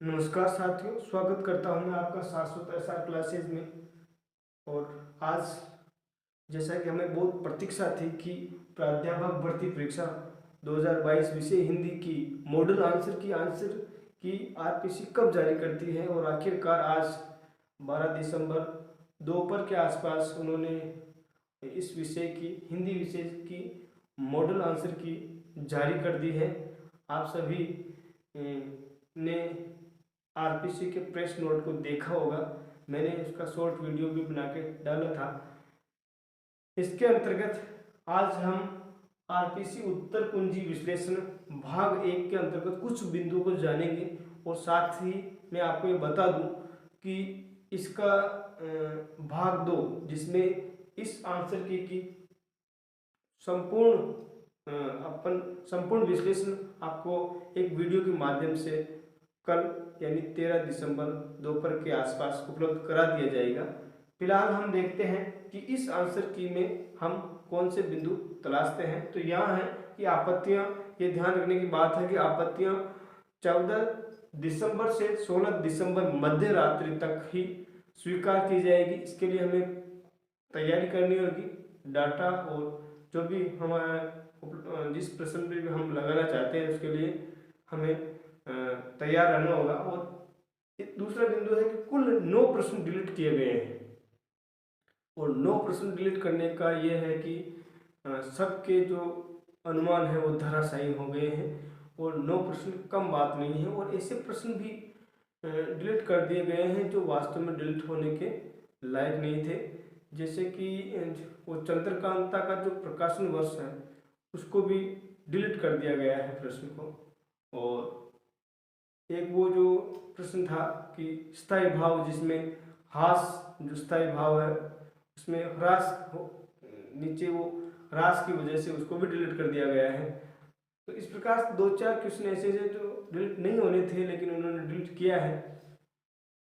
नमस्कार साथियों, स्वागत करता हूं मैं आपका शाश्वत एसआर क्लासेज में। और आज जैसा कि हमें बहुत प्रतीक्षा थी कि प्राध्यापक भर्ती परीक्षा 2022 विषय हिंदी की मॉडल आंसर की आरपीसी कब जारी करती है, और आखिरकार आज 12 दिसंबर दोपहर के आसपास उन्होंने इस विषय की हिंदी विषय की मॉडल आंसर की जारी कर दी है। आप सभी ने आरपीसी के प्रेस नोट को देखा होगा, मैंने इसका शॉर्ट वीडियो भी बना के डाला था। इसके अंतर्गत आज हम आरपीसी उत्तर कुंजी विश्लेषण भाग 1 के अंतर्गत कुछ बिंदुओं को जानेंगे, और साथ ही मैं आपको ये बता दूं कि इसका भाग 2 जिसमें इस आंसर की संपूर्ण संपूर्ण विश्लेषण आपको एक वीडियो के माध्यम से कल यानी 13 दिसंबर दोपहर के आसपास उपलब्ध करा दिया जाएगा। फिलहाल हम देखते हैं कि इस आंसर की में हम कौन से बिंदु तलाशते हैं। तो यहाँ है कि आपत्तियां, ये ध्यान रखने की बात है कि आपत्तियां 14 दिसंबर से 16 दिसंबर मध्य रात्रि तक ही स्वीकार की जाएगी। इसके लिए हमें तैयारी करनी होगी। डाटा और जो भी हमारा जिस प्रश्न पे भी हम लगाना चाहते हैं उसके लिए हमें तैयार रहना होगा। और दूसरा बिंदु है कि कुल 9 प्रश्न डिलीट किए गए हैं, और 9 प्रश्न डिलीट करने का ये है कि सबके जो अनुमान है वो धराशायी हो गए हैं, और 9 प्रश्न कम बात नहीं है। और ऐसे प्रश्न भी डिलीट कर दिए गए हैं जो वास्तव में डिलीट होने के लायक नहीं थे, जैसे कि वो चंद्रकांता का जो प्रकाशन वर्ष है उसको भी डिलीट कर दिया गया है प्रश्न को। और एक वो जो प्रश्न था कि स्थायी भाव, जिसमें हास जो स्थायी भाव है उसमें ह्रास नीचे वो ह्रास की वजह से उसको भी डिलीट कर दिया गया है। तो इस प्रकार 2-4 क्वेश्चन ऐसे थे जो डिलीट नहीं होने थे लेकिन उन्होंने डिलीट किया है,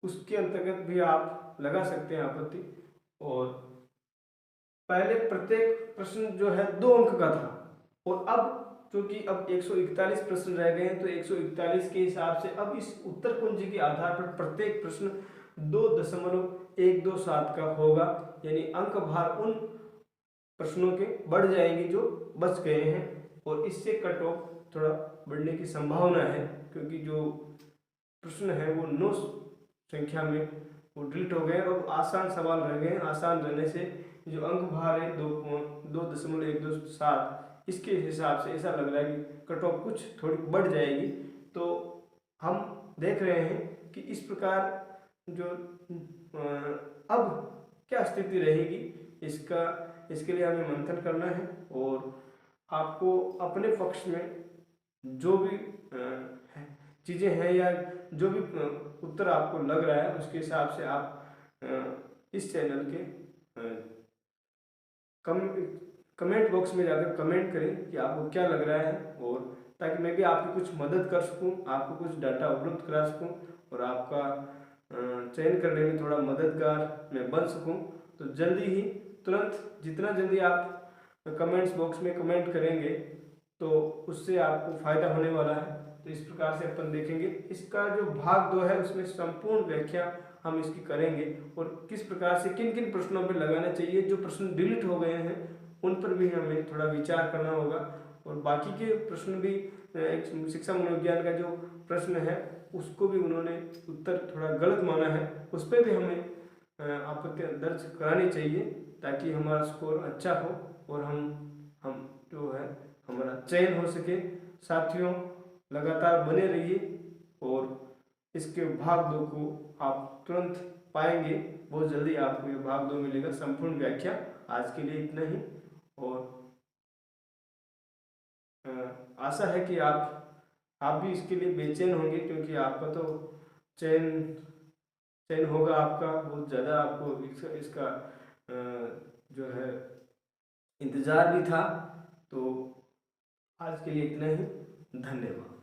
उसके अंतर्गत भी आप लगा सकते हैं आपत्ति। और पहले प्रत्येक प्रश्न जो है 2 अंक का था, और अब क्योंकि अब 141 प्रश्न रह गए हैं तो 141 के हिसाब से अब इस उत्तर कुंजी के आधार पर प्रत्येक प्रश्न 2.127 का होगा, यानी अंक भार उन प्रश्नों के बढ़ जाएंगे जो बच गए हैं, और इससे कट ऑफ थोड़ा बढ़ने की संभावना है, क्योंकि जो प्रश्न है वो 9 संख्या में वो डिलीट हो गए और आसान सवाल रह गए। आसान रहने से जो अंक भार है 2.127, इसके हिसाब से ऐसा लग रहा है कि कट ऑफ कुछ थोड़ी बढ़ जाएगी। तो हम देख रहे हैं कि इस प्रकार जो अब क्या स्थिति रहेगी इसके लिए हमें मंथन करना है, और आपको अपने पक्ष में जो भी चीज़ें हैं या जो भी उत्तर आपको लग रहा है उसके हिसाब से आप इस चैनल के कमेंट बॉक्स में जाकर कमेंट करें कि आपको क्या लग रहा है, और ताकि मैं भी आपकी कुछ मदद कर सकूं, आपको कुछ डाटा उपलब्ध करा सकूं और आपका चयन करने में थोड़ा मददगार मैं बन सकूं। तो जल्दी ही तुरंत जितना जल्दी आप कमेंट्स बॉक्स में कमेंट करेंगे तो उससे आपको फ़ायदा होने वाला है। तो इस प्रकार से अपन देखेंगे इसका जो भाग 2 है उसमें संपूर्ण व्याख्या हम इसकी करेंगे, और किस प्रकार से किन किन प्रश्नों पर लगाना चाहिए। जो प्रश्न डिलीट हो गए हैं उन पर भी हमें थोड़ा विचार करना होगा, और बाकी के प्रश्न भी एक शिक्षा मनोविज्ञान का जो प्रश्न है उसको भी उन्होंने उत्तर थोड़ा गलत माना है, उस पर भी हमें आपत्ति दर्ज करानी चाहिए ताकि हमारा स्कोर अच्छा हो और हम जो है हमारा चयन हो सके। साथियों, लगातार बने रहिए और इसके भाग 2 को आप तुरंत पाएंगे। बहुत जल्दी आपको ये भाग 2 मिलेगा, संपूर्ण व्याख्या। आज के लिए इतना ही, और आशा है कि आप भी इसके लिए बेचैन होंगे, क्योंकि आपका तो चयन होगा आपका। बहुत ज़्यादा आपको इसका जो है इंतज़ार भी था। तो आज के लिए इतना ही, धन्यवाद।